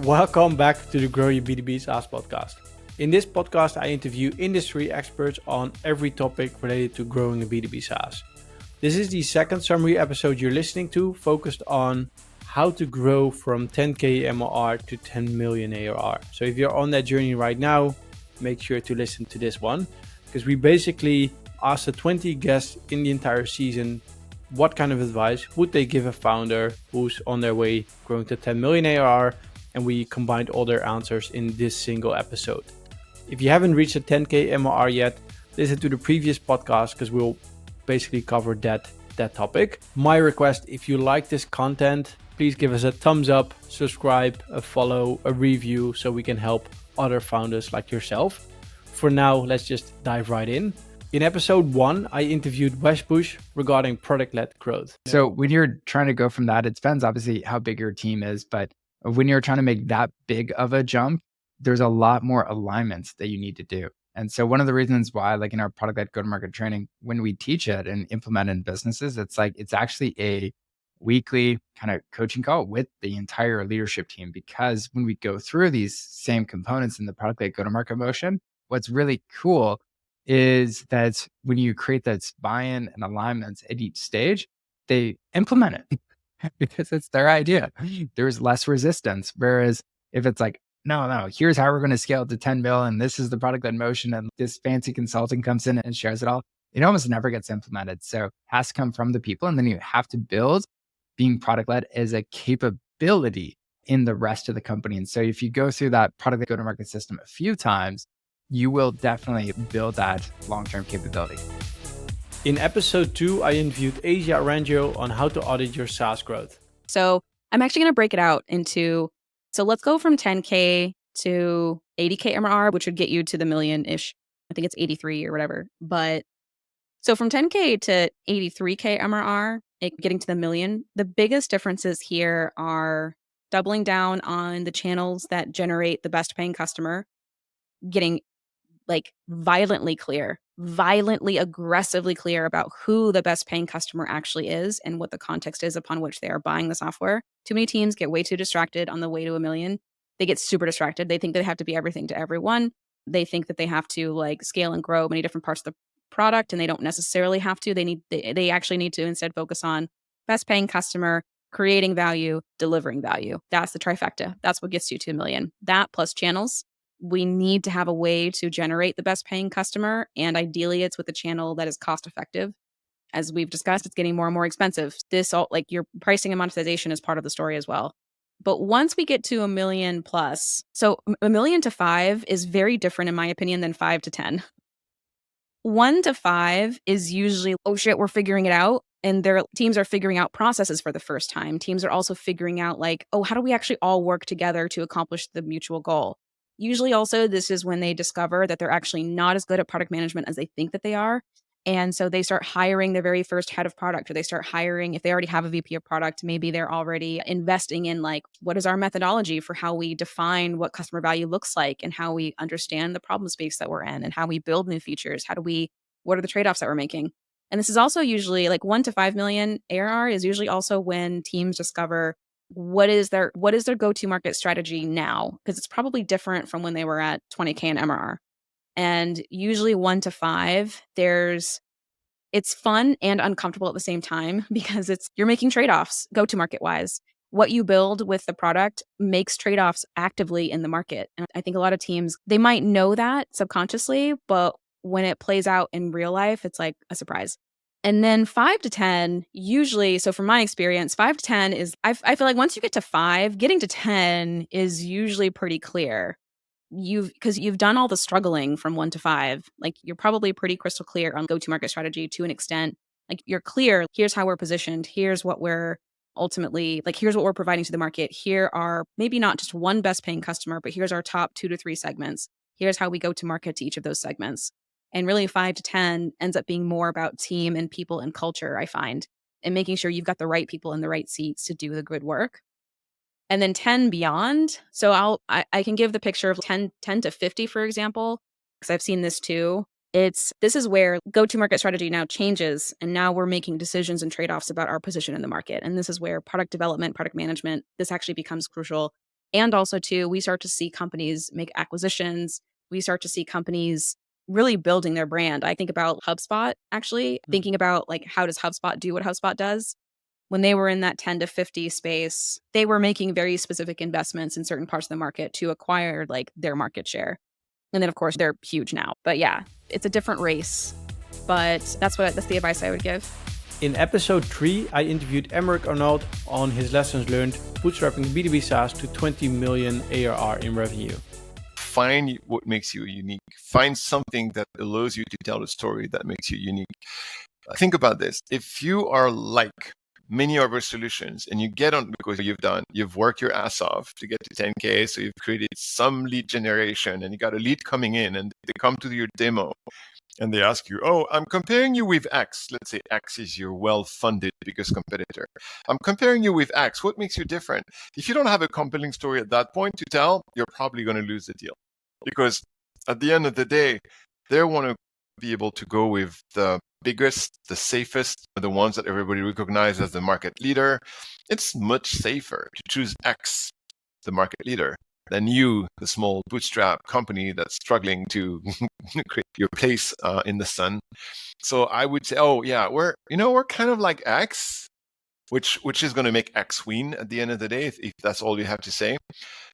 Welcome back to the Grow Your B2B SaaS podcast. In this podcast, I interview industry experts on every topic related to growing a B2B SaaS. This is the second summary episode you're listening to, focused on how to grow from 10K MRR to 10 million ARR. So if you're on that journey right now, make sure to listen to this one, because we basically asked the 20 guests in the entire season what kind of advice would they give a founder who's on their way growing to 10 million ARR, and we combined all their answers in this single episode. If you haven't reached a 10K MRR yet, listen to the previous podcast because we'll basically cover that topic. My request, if you like this content, please give us a thumbs up, subscribe, a follow, a review, so we can help other founders like yourself. For now, let's just dive right in. In episode 1, I interviewed Wes Bush regarding product-led growth. So when you're trying to go from that, it depends obviously how big your team is, but when you're trying to make that big of a jump, there's a lot more alignments that you need to do. And so one of the reasons why, like in our product-led go-to-market training, when we teach it and implement it in businesses, it's actually a weekly kind of coaching call with the entire leadership team, because when we go through these same components in the product-led go-to-market motion, what's really cool is that when you create that buy-in and alignments at each stage, they implement it because it's their idea. There's less resistance. Whereas if it's like, no, here's how we're going to scale it to 10 mil, and this is the product-led motion, and this fancy consulting comes in and shares it all, it almost never gets implemented. So it has to come from the people, and then you have to build being product-led as a capability in the rest of the company. And so if you go through that product-led go-to-market system a few times, you will definitely build that long-term capability. In episode 2, I interviewed Asia Arangio on how to audit your SaaS growth. So I'm actually going to break it out into, so let's go from 10K to 80K MRR, which would get you to the million-ish. I think it's 83 or whatever. But so from 10K to 83K MRR, getting to the million, the biggest differences here are doubling down on the channels that generate the best paying customer, getting violently aggressively clear about who the best paying customer actually is and what the context is upon which they are buying the software. Too many teams get way too distracted on the way to a million. They get super distracted. They think they have to be everything to everyone. They think that they have to scale and grow many different parts of the product, and they don't necessarily have to. They actually need to instead focus on best paying customer, creating value, delivering value. That's the trifecta. That's what gets you to a million. That plus channels. We need to have a way to generate the best paying customer, and ideally it's with a channel that is cost effective. As we've discussed, it's getting more and more expensive. Your pricing and monetization is part of the story as well. But once we get to a million plus, so a million to 5 is very different in my opinion than 5 to 10. 1 to 5 is usually, oh shit, we're figuring it out. And their teams are figuring out processes for the first time. Teams are also figuring out how do we actually all work together to accomplish the mutual goal? Usually also, this is when they discover that they're actually not as good at product management as they think that they are. And so they start hiring their very first head of product, or they start hiring, if they already have a VP of product, maybe they're already investing in what is our methodology for how we define what customer value looks like, and how we understand the problem space that we're in, and how we build new features. What are the trade-offs that we're making? And this is also usually 1 to 5 million ARR is usually also when teams discover what is their go-to-market strategy now, because it's probably different from when they were at 20K and MRR. And usually 1 to 5, it's fun and uncomfortable at the same time, because you're making trade-offs go-to-market wise. What you build with the product makes trade-offs actively in the market. And I think a lot of teams, they might know that subconsciously, but when it plays out in real life, it's like a surprise. And then 5 to 10, usually, so from my experience, 5 to 10 is, I feel like once you get to 5, getting to 10 is usually pretty clear. Because you've done all the struggling from 1 to 5. You're probably pretty crystal clear on go-to-market strategy to an extent. You're clear, here's how we're positioned, here's what we're ultimately, here's what we're providing to the market. Here are maybe not just one best paying customer, but here's our top 2 to 3 segments. Here's how we go to market to each of those segments. And really 5 to 10 ends up being more about team and people and culture, I find, and making sure you've got the right people in the right seats to do the good work. And then 10 beyond. So I can give the picture of 10 to 50, for example, because I've seen this too. This is where go-to-market strategy now changes, and now we're making decisions and trade-offs about our position in the market. And this is where product development, product management, this actually becomes crucial. And also too, we start to see companies make acquisitions. We start to see companies really building their brand. I think about HubSpot, actually, thinking about like, how does HubSpot do what HubSpot does? When they were in that 10 to 50 space, they were making very specific investments in certain parts of the market to acquire like their market share. And then of course they're huge now. But yeah, it's a different race. But that's the advice I would give. In episode 3, I interviewed Emerick Arnault on his lessons learned bootstrapping B2B SaaS to 20 million ARR in revenue. Find what makes you unique. Find something that allows you to tell a story that makes you unique. Think about this. If you are like many other solutions and you get on because you've worked your ass off to get to 10K, so you've created some lead generation and you got a lead coming in and they come to your demo and they ask you, oh, I'm comparing you with X. Let's say X is your well-funded biggest competitor. I'm comparing you with X. What makes you different? If you don't have a compelling story at that point to tell, you're probably going to lose the deal. Because at the end of the day, they want to be able to go with the biggest, the safest, the ones that everybody recognizes as the market leader. It's much safer to choose X, the market leader, than you, the small bootstrap company that's struggling to create your place in the sun. So I would say, oh yeah, we're kind of like X, which is going to make X win at the end of the day, if that's all you have to say.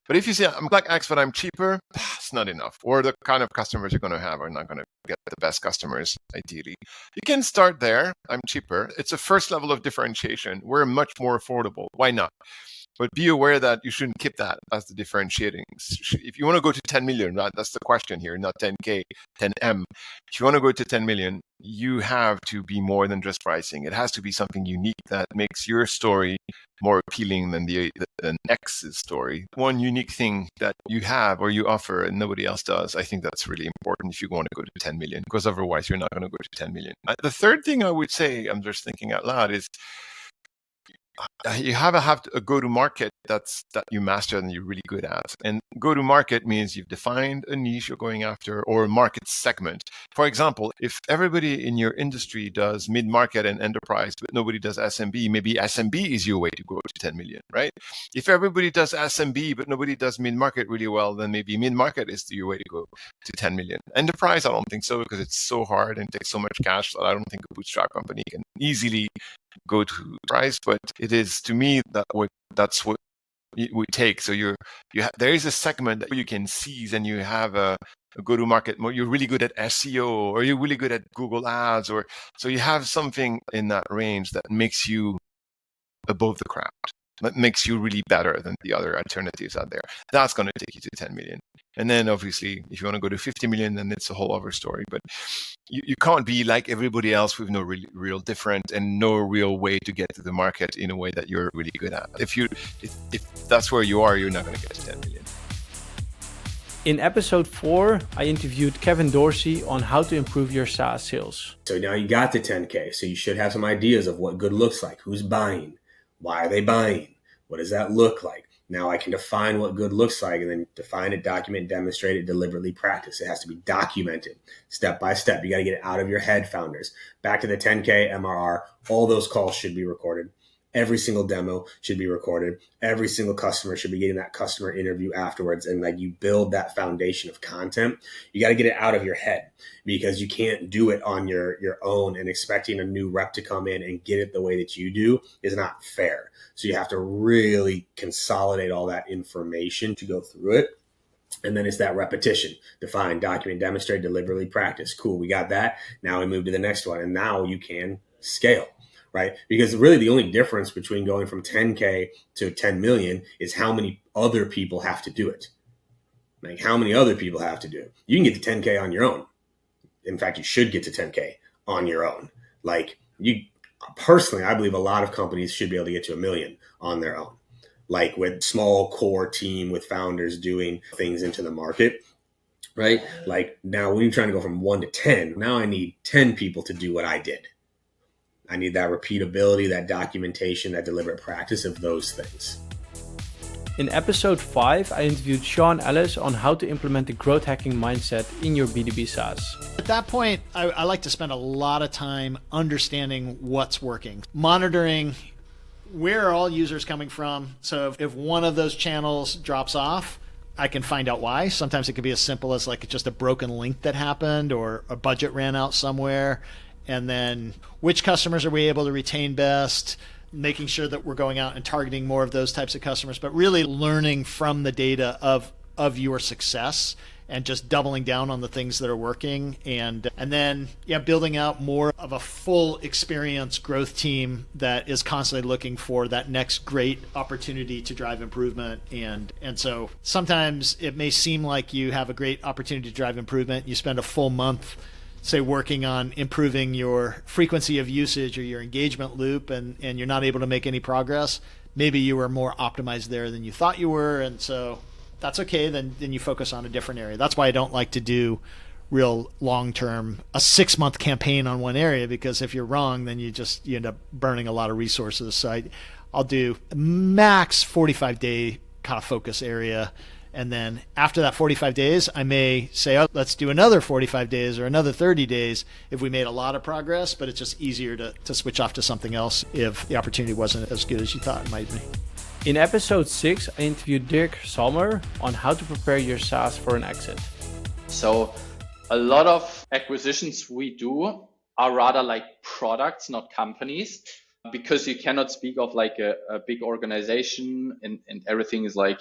But if you say, I'm like X, but I'm cheaper, it's not enough. Or the kind of customers you're going to have are not going to get the best customers, ideally. You can start there. I'm cheaper. It's a first level of differentiation. We're much more affordable. Why not? But be aware that you shouldn't keep that as the differentiating. If you want to go to 10 million, right, that's the question here, not 10K, 10M. If you want to go to 10 million, you have to be more than just pricing. It has to be something unique that makes your story more appealing than than X's story. One unique thing that you have or you offer and nobody else does, I think that's really important if you want to go to 10 million, because otherwise you're not going to go to 10 million. The third thing I would say, I'm just thinking out loud, is you have a go-to-market that you master and you're really good at. And go-to-market means you've defined a niche you're going after or a market segment. For example, if everybody in your industry does mid-market and enterprise, but nobody does SMB, maybe SMB is your way to go to 10 million, right? If everybody does SMB, but nobody does mid-market really well, then maybe mid-market is your way to go to 10 million. Enterprise, I don't think so, because it's so hard and takes so much cash that I don't think a bootstrap company can easily go to price, but it is, to me, that's what it would take. So there is a segment that you can seize, and you have a go-to-market. You're really good at SEO, or you're really good at Google Ads, or so you have something in that range that makes you above the crowd. That makes you really better than the other alternatives out there. That's going to take you to 10 million. And then obviously, if you want to go to 50 million, then it's a whole other story. But you can't be like everybody else with no real different and no real way to get to the market in a way that you're really good at. If that's where you are, you're not going to get to 10 million. In episode 4, I interviewed Kevin Dorsey on how to improve your SaaS sales. So now you got to 10K. So you should have some ideas of what good looks like. Who's buying? Why are they buying? What does that look like? Now I can define what good looks like, and then define it, document, demonstrate it, deliberately practice. It has to be documented step by step. You got to get it out of your head, founders. Back to the 10K MRR, all those calls should be recorded. Every single demo should be recorded. Every single customer should be getting that customer interview afterwards. And like, you build that foundation of content. You got to get it out of your head, because you can't do it on your own, and expecting a new rep to come in and get it the way that you do is not fair. So you have to really consolidate all that information to go through it. And then it's that repetition. Define, document, demonstrate, deliberately practice. Cool, we got that. Now we move to the next one. And now you can scale. Right? Because really the only difference between going from 10K to 10 million is how many other people have to do it. Like, how many other people have to do it. You can get to 10K on your own. In fact, you should get to 10K on your own. Like, personally, I believe a lot of companies should be able to get to 1 million on their own. Like, with small core team with founders doing things into the market. Right? Like, now when you're trying to go from 1 to 10, now I need 10 people to do what I did. I need that repeatability, that documentation, that deliberate practice of those things. In episode 5, I interviewed Sean Ellis on how to implement the growth hacking mindset in your B2B SaaS. At that point, I like to spend a lot of time understanding what's working, monitoring where are all users coming from? So if one of those channels drops off, I can find out why. Sometimes it could be as simple as like just a broken link that happened or a budget ran out somewhere. And then which customers are we able to retain best? Making sure that we're going out and targeting more of those types of customers, but really learning from the data of your success and just doubling down on the things that are working. And then building out more of a full experience growth team that is constantly looking for that next great opportunity to drive improvement. And so sometimes it may seem like you have a great opportunity to drive improvement. You spend a full month, say, working on improving your frequency of usage or your engagement loop, and you're not able to make any progress. Maybe you were more optimized there than you thought you were. And so that's okay. Then you focus on a different area. That's why I don't like to do real long-term, a 6-month campaign on one area, because if you're wrong, then you end up burning a lot of resources. So I'll do max 45-day kind of focus area. And then after that 45 days, I may say, oh, let's do another 45 days or another 30 days if we made a lot of progress, but it's just easier to switch off to something else if the opportunity wasn't as good as you thought it might be. In episode 6, I interviewed Dirk Salmer on how to prepare your SaaS for an exit. So a lot of acquisitions we do are rather like products, not companies, because you cannot speak of like a big organization and everything is like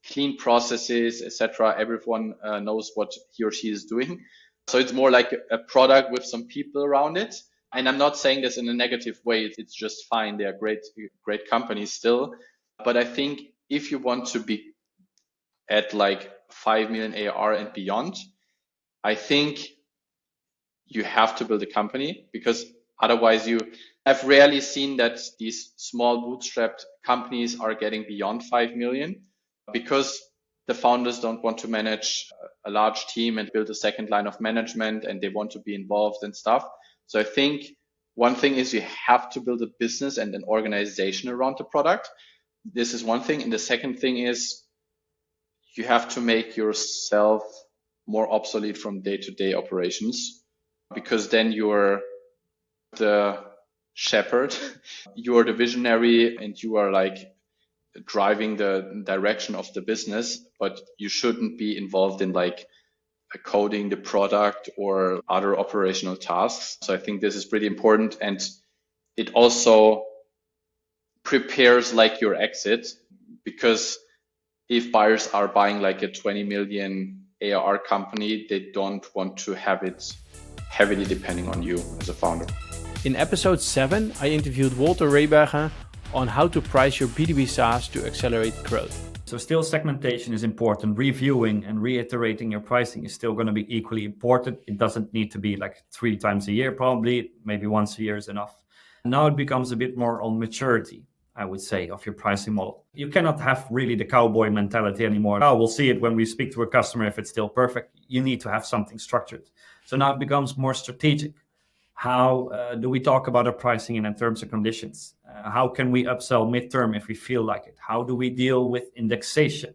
clean processes, etc. Everyone knows what he or she is doing. So it's more like a product with some people around it. And I'm not saying this in a negative way. It's just fine. They are great companies still. But I think if you want to be at like 5 million ARR and beyond, I think you have to build a company, because otherwise I've rarely seen that these small bootstrapped companies are getting beyond 5 million, because the founders don't want to manage a large team and build a second line of management, and they want to be involved and stuff. So I think one thing is you have to build a business and an organization around the product. This is one thing. And the second thing is you have to make yourself more obsolete from day-to-day operations, because then you're the shepherd, you are the visionary, and you are like driving the direction of the business, but you shouldn't be involved in like coding the product or other operational tasks. So I think this is pretty important, and it also prepares like your exit, because if buyers are buying like a 20 million ARR company, they don't want to have it heavily depending on you as a founder. In episode 7, I interviewed Walter Rehberger on how to price your B2B SaaS to accelerate growth. So still segmentation is important. Reviewing and reiterating your pricing is still going to be equally important. It doesn't need to be like 3 times a year, probably, maybe once a year is enough. Now it becomes a bit more on maturity, I would say, of your pricing model. You cannot have really the cowboy mentality anymore. Oh, we'll see it when we speak to a customer if it's still perfect. You need to have something structured. So now it becomes more strategic. How do we talk about our pricing in terms and conditions? How can we upsell midterm if we feel like it? How do we deal with indexation?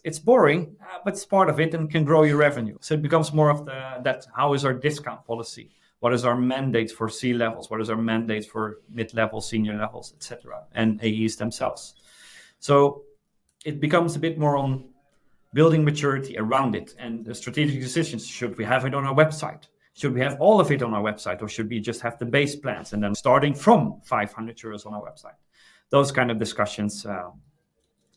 It's boring, but it's part of it and can grow your revenue. So it becomes more of that. How is our discount policy? What is our mandate for C levels? What is our mandate for mid-level, senior levels, etc., and AEs themselves? So it becomes a bit more on building maturity around it and the strategic decisions. Should we have it on our website? Should we have all of it on our website, or should we just have the base plans and then starting from 500 euros on our website? Those kind of discussions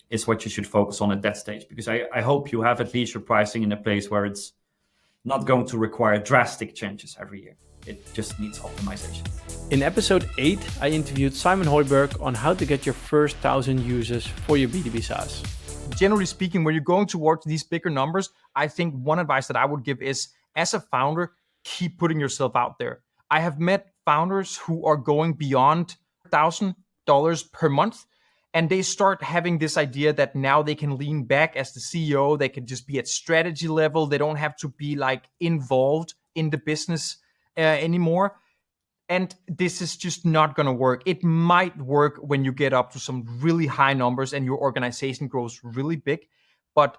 is what you should focus on at that stage, because I hope you have at least your pricing in a place where it's not going to require drastic changes every year. It just needs optimization. In episode 8, I interviewed Simon Hooiberg on how to get your first 1,000 users for your B2B SaaS. Generally speaking, when you're going towards these bigger numbers, I think one advice that I would give is, as a founder, keep putting yourself out there. I have met founders who are going beyond $1,000 per month, and they start having this idea that now they can lean back as the CEO. They can just be at strategy level. They don't have to be like involved in the business anymore. And this is just not going to work. It might work when you get up to some really high numbers and your organization grows really big, but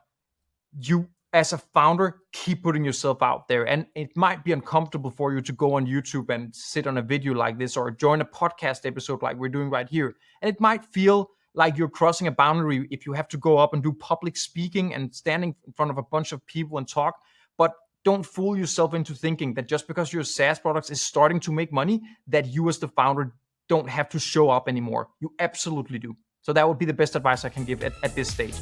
you as a founder, keep putting yourself out there. And it might be uncomfortable for you to go on YouTube and sit on a video like this or join a podcast episode like we're doing right here. And it might feel like you're crossing a boundary if you have to go up and do public speaking and standing in front of a bunch of people and talk. But don't fool yourself into thinking that just because your SaaS products is starting to make money, that you as the founder don't have to show up anymore. You absolutely do. So that would be the best advice I can give at this stage.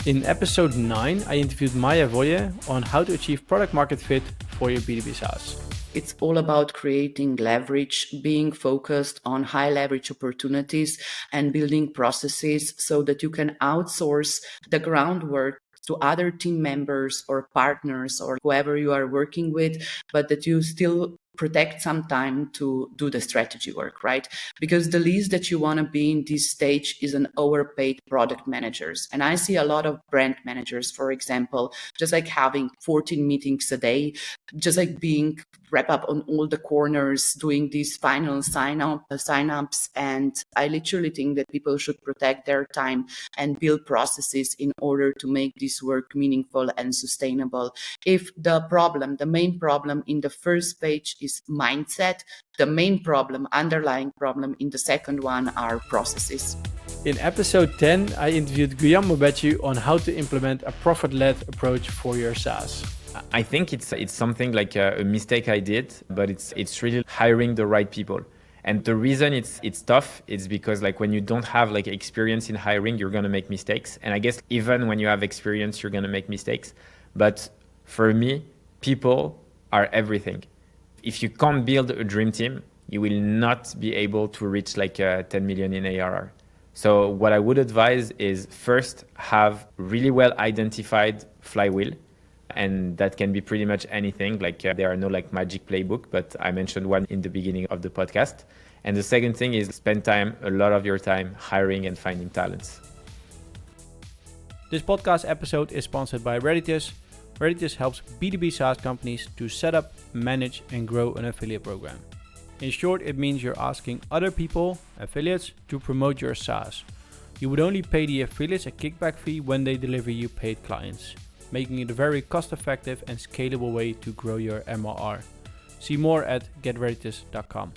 In episode 9, I interviewed Maya Voye on how to achieve product market fit for your B2B SaaS. It's all about creating leverage, being focused on high leverage opportunities and building processes so that you can outsource the groundwork to other team members or partners or whoever you are working with, but that you still protect some time to do the strategy work, right? Because the least that you want to be in this stage is an overpaid product managers. And I see a lot of brand managers, for example, just like having 14 meetings a day, just like being wrap up on all the corners, doing these final sign-ups. And I literally think that people should protect their time and build processes in order to make this work meaningful and sustainable. If the main problem in the first page is mindset, the main underlying problem in the second one are processes. In episode 10, I interviewed Guillaume Mobetu on how to implement a profit-led approach for your SaaS. I think it's something like a mistake I did, but it's really hiring the right people. And the reason it's tough is because like when you don't have like experience in hiring, you're going to make mistakes. And I guess even when you have experience, you're going to make mistakes. But for me, people are everything. If you can't build a dream team, you will not be able to reach like 10 million in ARR. So what I would advise is first have really well identified flywheel. And that can be pretty much anything. Like there are no like magic playbook, but I mentioned one in the beginning of the podcast. And the second thing is spend a lot of your time hiring and finding talents. This podcast episode is sponsored by Reditus. Reditus helps B2B SaaS companies to set up, manage, and grow an affiliate program. In short, it means you're asking other people, affiliates, to promote your SaaS. You would only pay the affiliates a kickback fee when they deliver you paid clients, making it a very cost-effective and scalable way to grow your MRR. See more at getreditus.com.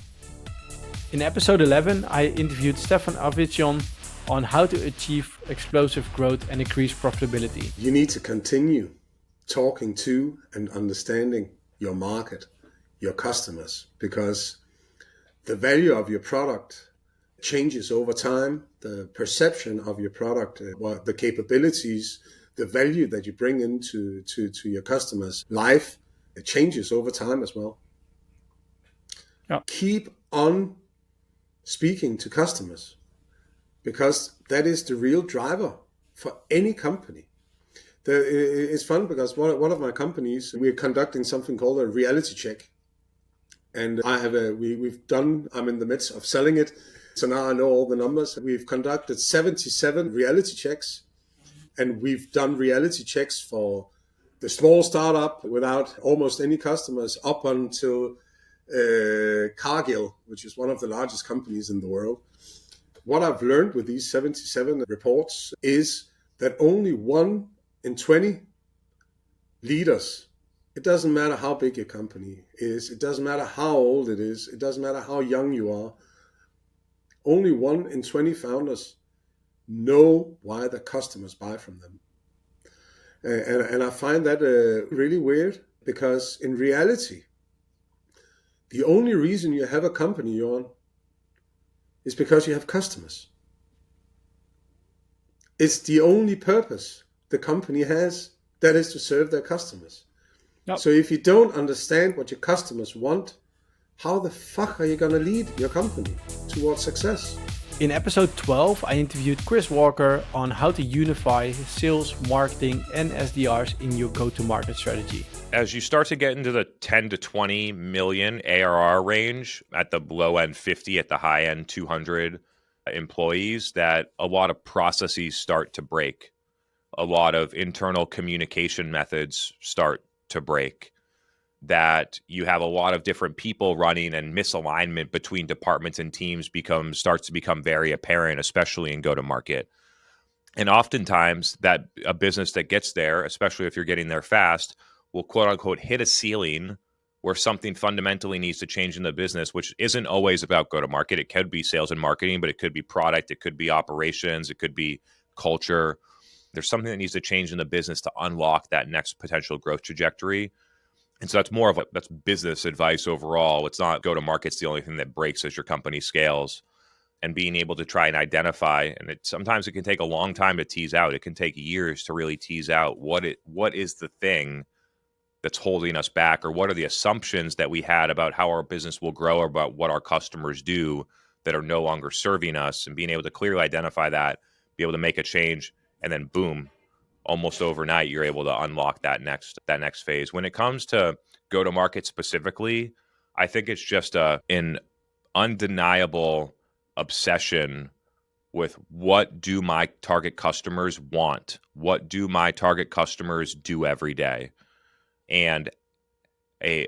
In episode 11, I interviewed Stefan Avicion on how to achieve explosive growth and increase profitability. You need to continue talking to and understanding your market, your customers, because the value of your product changes over time. The perception of your product, the capabilities, the value that you bring into your customers' life, it changes over time as well. Yeah. Keep on speaking to customers because that is the real driver for any company. It's fun because one of my companies, we're conducting something called a reality check. And I'm in the midst of selling it. So now I know all the numbers. We've conducted 77 reality checks. And we've done reality checks for the small startup without almost any customers up until Cargill, which is one of the largest companies in the world. What I've learned with these 77 reports is that only 1 in 20 leaders, it doesn't matter how big your company is, it doesn't matter how old it is, it doesn't matter how young you are, only 1 in 20 founders know why the customers buy from them. And I find that really weird because in reality, the only reason you have a company, Johan, is because you have customers. It's the only purpose the company has, that is to serve their customers. Yep. So if you don't understand what your customers want, how the fuck are you going to lead your company towards success? In episode 12, I interviewed Chris Walker on how to unify sales, marketing, and SDRs in your go-to-market strategy. As you start to get into the 10 to 20 million ARR range, at the low end 50, at the high end 200 employees, that a lot of processes start to break. A lot of internal communication methods start to break. That you have a lot of different people running, and misalignment between departments and teams starts to become very apparent, especially in go-to-market. And oftentimes that a business that gets there, especially if you're getting there fast, will quote unquote hit a ceiling where something fundamentally needs to change in the business, which isn't always about go to market. It could be sales and marketing, but it could be product, it could be operations, it could be culture. There's something that needs to change in the business to unlock that next potential growth trajectory. And so that's business advice overall. It's not go to market's the only thing that breaks as your company scales. And being able to try and identify, and sometimes it can take a long time to tease out. It can take years to really tease out what is the thing that's holding us back, or what are the assumptions that we had about how our business will grow or about what our customers do that are no longer serving us, and being able to clearly identify that, be able to make a change, and then boom, almost overnight, you're able to unlock that next phase. When it comes to go to market specifically, I think it's just an undeniable obsession with what do my target customers want? What do my target customers do every day? And a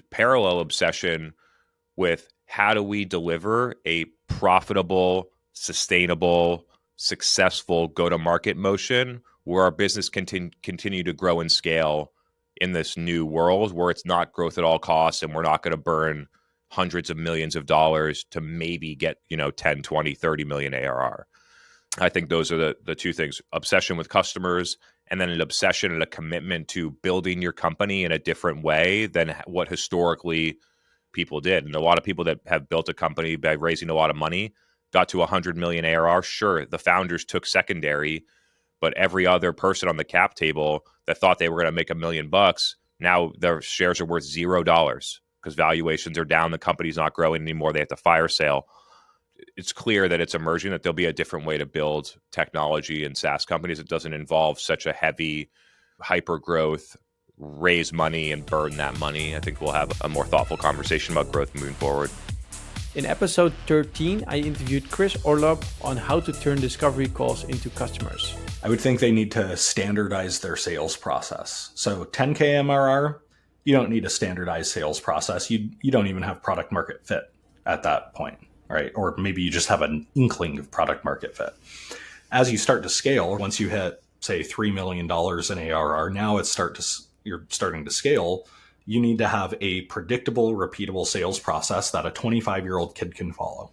parallel obsession with how do we deliver a profitable, sustainable, successful go-to-market motion where our business continue to grow and scale in this new world where it's not growth at all costs, and we're not going to burn hundreds of millions of dollars to maybe get 10, 20, 30 million ARR. I think those are the two things: obsession with customers, and then an obsession and a commitment to building your company in a different way than what historically people did. And a lot of people that have built a company by raising a lot of money got to 100 million ARR. Sure, the founders took secondary, but every other person on the cap table that thought they were going to make $1 million, now their shares are worth $0 because valuations are down. The company's not growing anymore. They have to fire sale. It's clear that it's emerging that there'll be a different way to build technology and SaaS companies. It doesn't involve such a heavy hyper growth, raise money and burn that money. I think we'll have a more thoughtful conversation about growth moving forward. In episode 13, I interviewed Chris Orlob on how to turn discovery calls into customers. I would think they need to standardize their sales process. So 10K MRR, you don't need a standardized sales process. You don't even have product market fit at that point, right? Or maybe you just have an inkling of product market fit. As you start to scale, once you hit, say, $3 million in ARR, now you're starting to scale. You need to have a predictable, repeatable sales process that a 25-year-old kid can follow.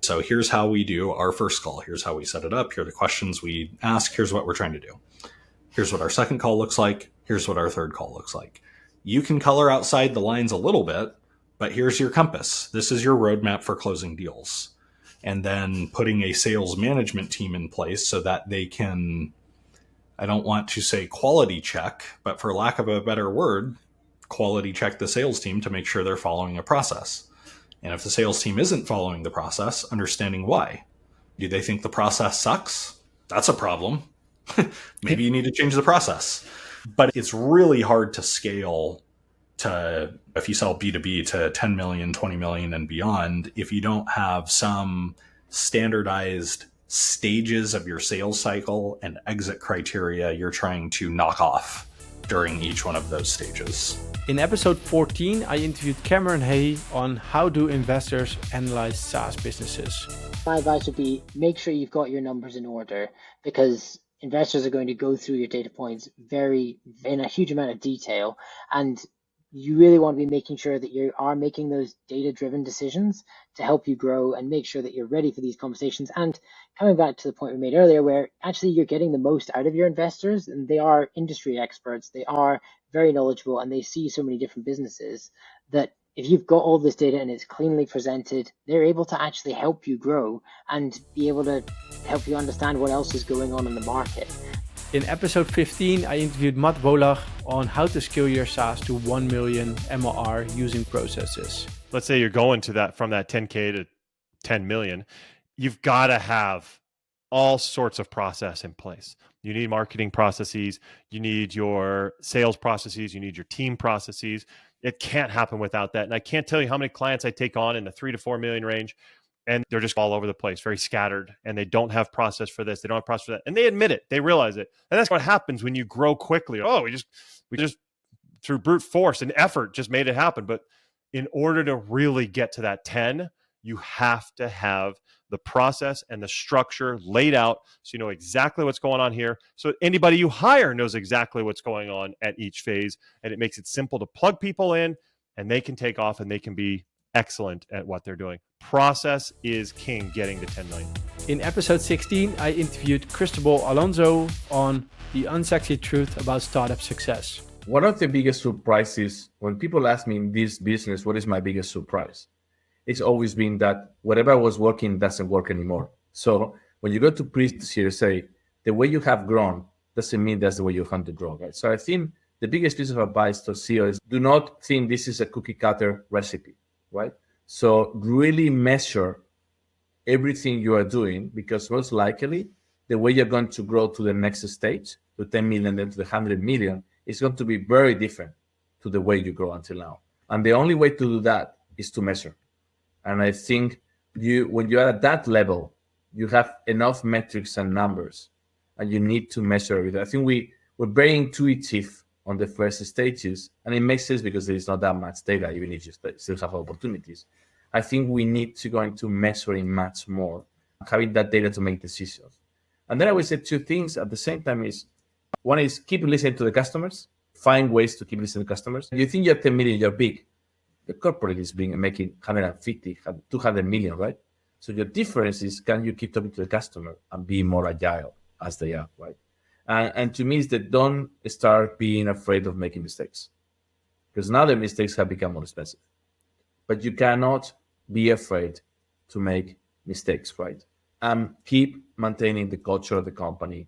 So here's how we do our first call. Here's how we set it up. Here are the questions we ask. Here's what we're trying to do. Here's what our second call looks like. Here's what our third call looks like. You can color outside the lines a little bit, but here's your compass. This is your roadmap for closing deals. And then putting a sales management team in place so that they can, I don't want to say quality check, but for lack of a better word, quality check the sales team to make sure they're following a process. And if the sales team isn't following the process, understanding why. Do they think the process sucks? That's a problem. Maybe you need to change the process. But it's really hard to scale to, if you sell B2B to 10 million, 20 million and beyond, if you don't have some standardized stages of your sales cycle and exit criteria you're trying to knock off during each one of those stages. In episode 14, I interviewed Cameron Hay on how do investors analyze SaaS businesses. My advice would be make sure you've got your numbers in order, because investors are going to go through your data points in a huge amount of detail, and you really want to be making sure that you are making those data-driven decisions to help you grow and make sure that you're ready for these conversations. And coming back to the point we made earlier, where actually you're getting the most out of your investors, and they are industry experts, they are very knowledgeable, and they see so many different businesses that if you've got all this data and it's cleanly presented, they're able to actually help you grow and be able to help you understand what else is going on in the market. In episode 15, I interviewed Matt Wolach on how to scale your SaaS to 1 million MRR using processes. Let's say you're going to that from that 10K to 10 million. You've got to have all sorts of process in place. You need marketing processes, you need your sales processes, you need your team processes. It can't happen without that. And I can't tell you how many clients I take on in the 3 to 4 million range, and they're just all over the place, very scattered, and they don't have process for this, they don't have process for that. And they admit it, they realize it. And that's what happens when you grow quickly. Oh, we just through brute force and effort just made it happen. But in order to really get to that 10, you have to have the process and the structure laid out so you know exactly what's going on here. So anybody you hire knows exactly what's going on at each phase, and it makes it simple to plug people in, and they can take off and they can be excellent at what they're doing. Process is king getting to 10 million. In episode 16, I interviewed Cristobal Alonso on the unsexy truth about startup success. One of the biggest surprises when people ask me in this business, what is my biggest surprise? It's always been that whatever was working doesn't work anymore. So when you go to pre-Series A, the way you have grown doesn't mean that's the way you want to grow, right? So I think the biggest piece of advice to CEO is do not think this is a cookie cutter recipe, right? So really measure everything you are doing, because most likely the way you're going to grow to the next stage, to 10 million, then to the 100 million, is going to be very different to the way you grow until now. And the only way to do that is to measure. And I think when you're at that level, you have enough metrics and numbers, and you need to measure everything. I think we're very intuitive on the first stages, and it makes sense because there is not that much data, even if you still have opportunities. I think we need to go into measuring much more, having that data to make decisions. And then I would say two things at the same time is, one is keep listening to the customers, find ways to keep listening to customers. You think you're 10 million, you're big. The corporate is making 150, 200 million, right? So your difference is, can you keep talking to the customer and be more agile as they are, right? And to me, is that don't start being afraid of making mistakes, because now the mistakes have become more expensive. But you cannot be afraid to make mistakes, right? And keep maintaining the culture of the company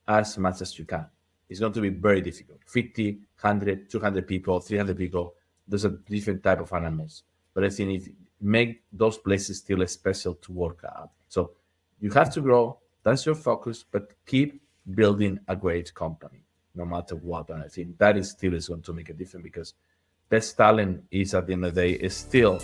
as much as you can. It's going to be very difficult. 50, 100, 200 people, 300 people, those are different type of animals. But I think if you make those places still special to work at. So you have to grow, that's your focus, but keep building a great company, no matter what. And I think that is going to make a difference, because best talent is, at the end of the day, is still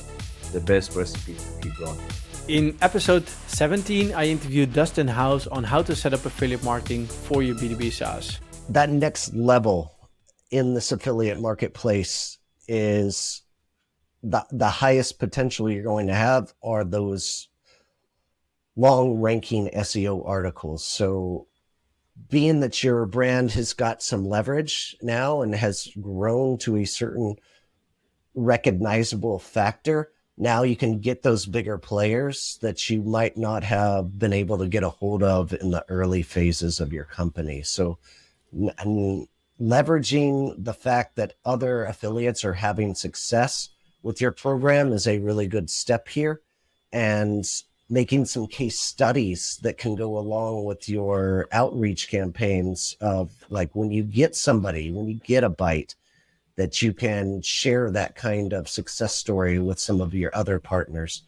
the best recipe to keep going. In episode 17, I interviewed Dustin House on how to set up affiliate marketing for your B2B SaaS. That next level in this affiliate marketplace is the highest potential you're going to have are those long ranking SEO articles. So being that your brand has got some leverage now and has grown to a certain recognizable factor, now you can get those bigger players that you might not have been able to get a hold of in the early phases of your company. So leveraging the fact that other affiliates are having success with your program is a really good step here, and making some case studies that can go along with your outreach campaigns of, like, when you get a bite, that you can share that kind of success story with some of your other partners.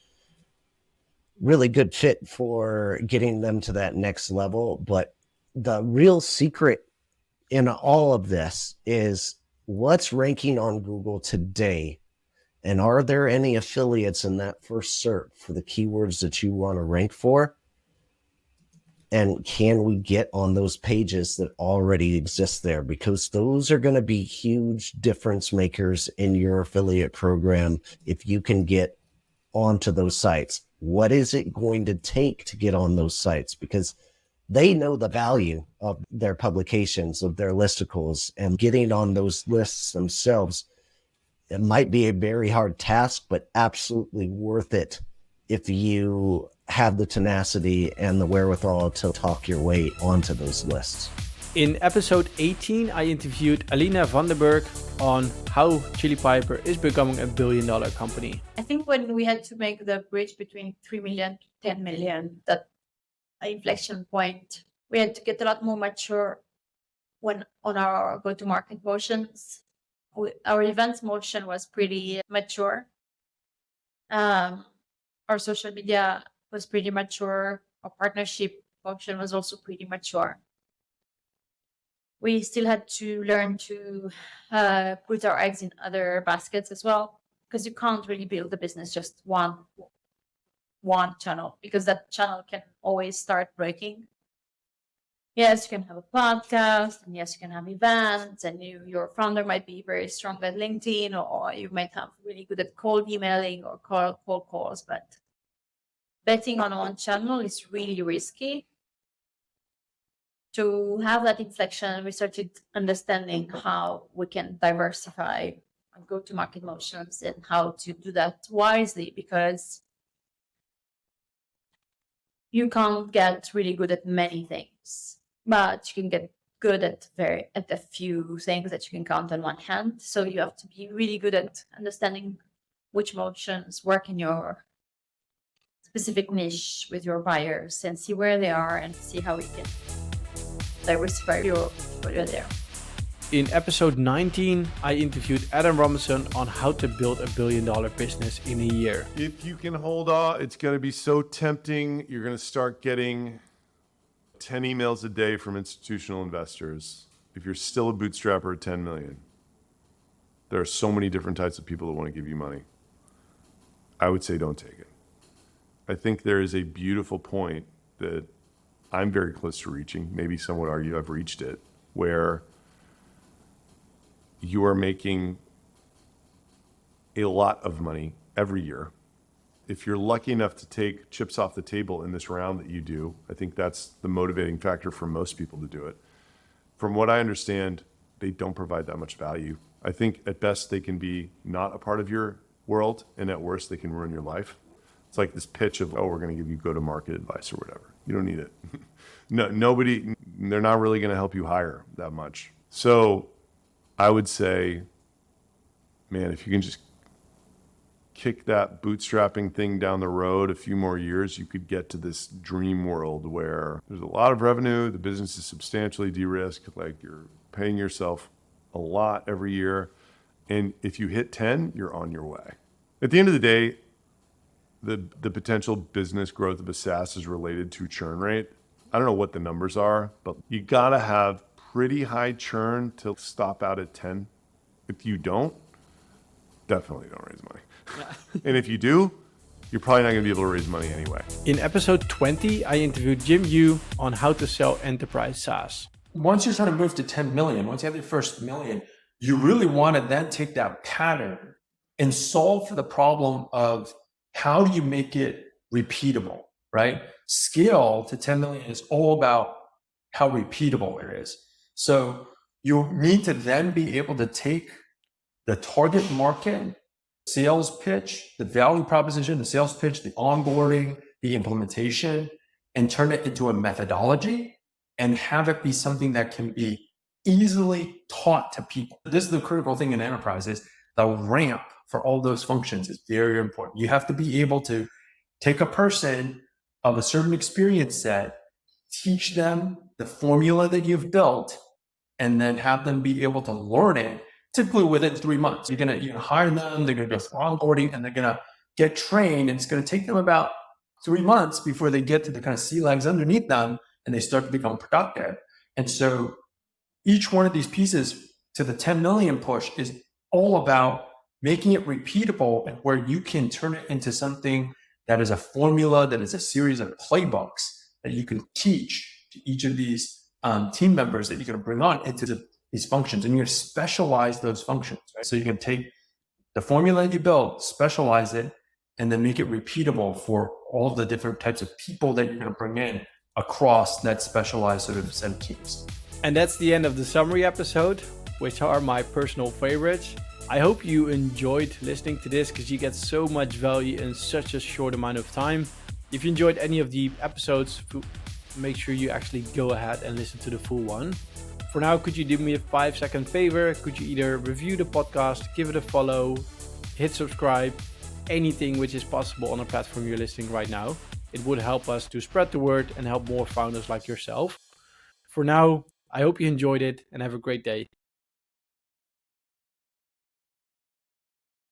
Really good fit for getting them to that next level. But the real secret in all of this is what's ranking on Google today. And are there any affiliates in that first SERP for the keywords that you want to rank for? And can we get on those pages that already exist there? Because those are going to be huge difference makers in your affiliate program if you can get onto those sites. What is it going to take to get on those sites? Because they know the value of their publications, of their listicles, and getting on those lists themselves. It might be a very hard task, but absolutely worth it if you have the tenacity and the wherewithal to talk your way onto those lists. In episode 18, I interviewed Alina Vandenberg on how Chili Piper is becoming a $1 billion company. I think when we had to make the bridge between 3 million to 10 million, that inflection point, we had to get a lot more mature on our go-to-market motions. Our events motion was pretty mature. Our social media was pretty mature. Our partnership function was also pretty mature. We still had to learn to put our eggs in other baskets as well, because you can't really build a business just one channel, because that channel can always start breaking. Yes, you can have a podcast, and yes, you can have events, and your founder might be very strong at LinkedIn, or you might have really good at cold emailing or cold calls, but betting on one channel is really risky. To have that inflection, we started understanding how we can diversify and go-to-market motions and how to do that wisely, because you can't get really good at many things, but you can get good at a few things that you can count on one hand. So you have to be really good at understanding which motions work in your specific niche with your buyers and see where they are and see how we can diversify your portfolio there. In episode 19, I interviewed Adam Robinson on how to build $1 billion business in a year. If you can hold off, it's going to be so tempting. You're going to start getting 10 emails a day from institutional investors. If you're still a bootstrapper at 10 million, there are so many different types of people that want to give you money. I would say don't take it. I think there is a beautiful point that I'm very close to reaching. Maybe some would argue I've reached it, where you are making a lot of money every year. If you're lucky enough to take chips off the table in this round that you do, I think that's the motivating factor for most people to do it. From what I understand, they don't provide that much value. I think at best they can be not a part of your world, and at worst they can ruin your life. It's like this pitch of, oh, we're going to give you go-to-market advice or whatever. You don't need it. Nobody, they're not really going to help you hire that much. So I would say, man, if you can just kick that bootstrapping thing down the road a few more years, you could get to this dream world where there's a lot of revenue, the business is substantially de-risked, like you're paying yourself a lot every year. And if you hit 10, you're on your way. At the end of the day, the potential business growth of a SaaS is related to churn rate. I don't know what the numbers are, but you gotta have pretty high churn to stop out at 10. If you don't, definitely don't raise money. And if you do, you're probably not gonna be able to raise money anyway. In episode 20, I interviewed Jim Yu on how to sell enterprise SaaS. Once you're trying to move to 10 million, once you have your first million, you really want to then take that pattern and solve for the problem of how do you make it repeatable, right? Scale to 10 million is all about how repeatable it is. So you need to then be able to take the target market, sales pitch, the value proposition, the sales pitch, the onboarding, the implementation, and turn it into a methodology and have it be something that can be easily taught to people. This is the critical thing in enterprise is the ramp for all those functions is very important. You have to be able to take a person of a certain experience set, teach them the formula that you've built, and then have them be able to learn it typically within 3 months. You're gonna hire them, they're gonna go through onboarding, and they're gonna get trained, and it's gonna take them about 3 months before they get to the kind of sea legs underneath them and they start to become productive. And so each one of these pieces to the 10 million push is all about making it repeatable and where you can turn it into something that is a formula, that is a series of playbooks that you can teach to each of these team members that you're going to bring on into these functions. And you're going to specialize those functions, right? So you can take the formula that you built, specialize it, and then make it repeatable for all the different types of people that you're going to bring in across that specialized sort of set of teams. And that's the end of the summary episode, which are my personal favorites. I hope you enjoyed listening to this because you get so much value in such a short amount of time. If you enjoyed any of the episodes, make sure you actually go ahead and listen to the full one. For now, could you do me a 5-second favor? Could you either review the podcast, give it a follow, hit subscribe, anything which is possible on a platform you're listening right now. It would help us to spread the word and help more founders like yourself. For now, I hope you enjoyed it and have a great day.